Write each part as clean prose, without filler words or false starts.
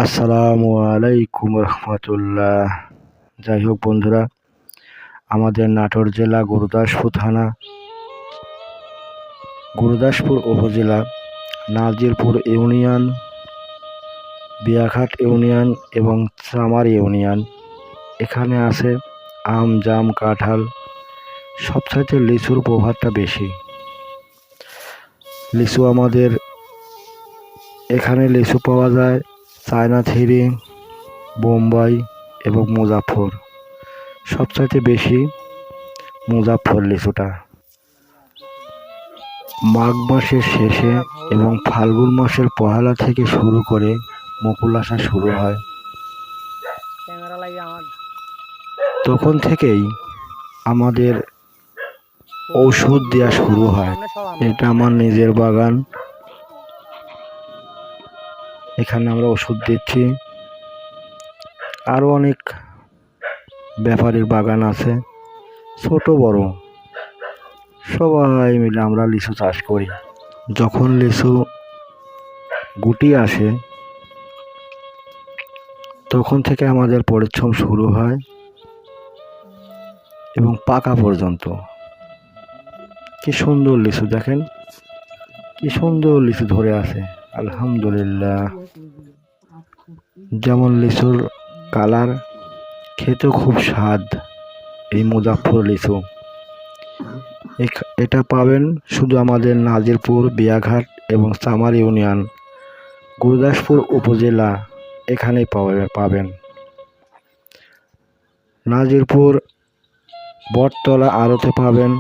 আসসালামু আলাইকুম রহমতুল্লাহ। যাই হোক বন্ধুরা, আমাদের নাটোর জেলা গুরুদাসপুর থানা, গুরুদাসপুর উপজেলা, নাজিরপুর ইউনিয়ন, বিয়াঘাট ইউনিয়ন এবং চামার ইউনিয়ন। এখানে আছে আম, জাম, কাঁঠাল। সবচাইতে লিচুর প্রভাবটা বেশি। লিচু আমাদের এখানে লিচু পাওয়া যায় চায়না থ্রি, বোম্বাই এবং মুজাফর। সবচাইতে বেশি মুজাফর লিচুটা মাঘ মাসের শেষে এবং ফাল্গুন মাসের পহেলা থেকে শুরু করে মুকুল আসা শুরু হয়। তখন থেকেই আমাদের ঔষধ দেওয়া শুরু হয়। এটা আমার নিজের বাগান, এখানে আমরা ওষুধ দিচ্ছি। আরও অনেক ব্যাপারীর বাগান আছে, ছোট বড় সবাই মিলে আমরা লিচু চাষ করি। যখন লিচু গুটি আসে তখন থেকে আমাদের পরিশ্রম শুরু হয় এবং পাকা পর্যন্ত। কি সুন্দর লিচু দেখেন, কি সুন্দর লিচু ধরে আছে, আলহামদুলিল্লাহ। যেমন লিচুর কালার, খেতেও খুব স্বাদ। এই মুজাফর লিচু এটা পাবেন শুধু আমাদের নাজিরপুর, বিয়াঘাট এবং চামার ইউনিয়ন, গুরুদাসপুর উপজেলা, এখানেই পাবেন। নাজিরপুর বটতলা আড়তে পাবেন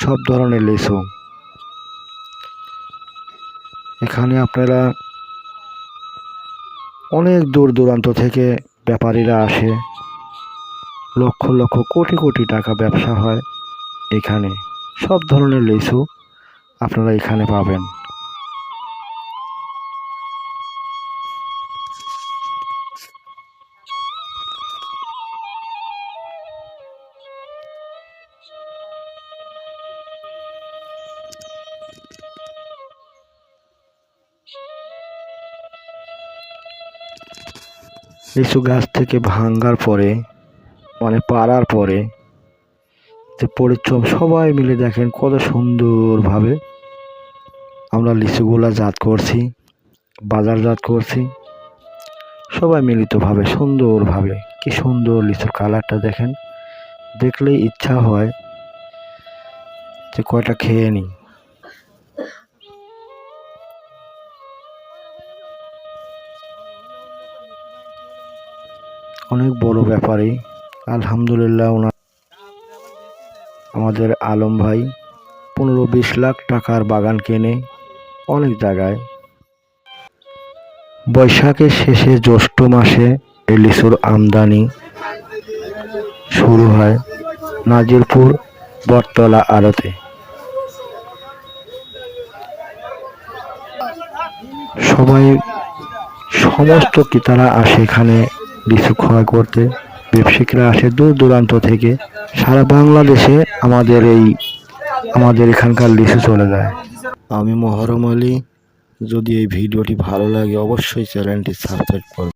সব ধরনের লিচু। এখানে আপনারা অনেক দূর দূরান্ত থেকে ব্যাপারীরা আসে, লক্ষ লক্ষ কোটি কোটি টাকা ব্যবসা হয় এখানে। সব ধরনের লিচু আপনারা এখানে পাবেন। লিচু গাছ থেকে ভাঙ্গার পরে, মানে পাড়ার পরে যে পরিশ্রম, সবাই মিলে দেখেন কত সুন্দরভাবে আমরা লিচুগুলা জাত করছি, বাজারজাত করছি সবাই মিলিতভাবে সুন্দরভাবে। কি সুন্দর লিচুর কালারটা দেখেন, দেখলেই ইচ্ছা হয় যে কয়টা খেয়ে নিই। অনেক বড় ব্যাপারী, আলহামদুলিল্লাহ। আমাদের আলম ভাই 15-20 লাখ টাকার বাগান কেনে অনেক জায়গায়। বৈশাখের শেষে জ্যৈষ্ঠ মাসে এই লিচুর আমদানি শুরু হয় নাজিরপুর বটতলা আড়তে। সমস্ত ক্রেতারা আসে এখানে লিচু ক্রয় করতে। ব্যবসায়ীরা আসে দূর দূরান্ত থেকে, সারা বাংলাদেশে আমাদের এখানকার লিচু চলে যায়। আমি মহরম আলী। যদি এই ভিডিওটি ভালো লাগে অবশ্যই চ্যানেলটি সাবস্ক্রাইব করবেন।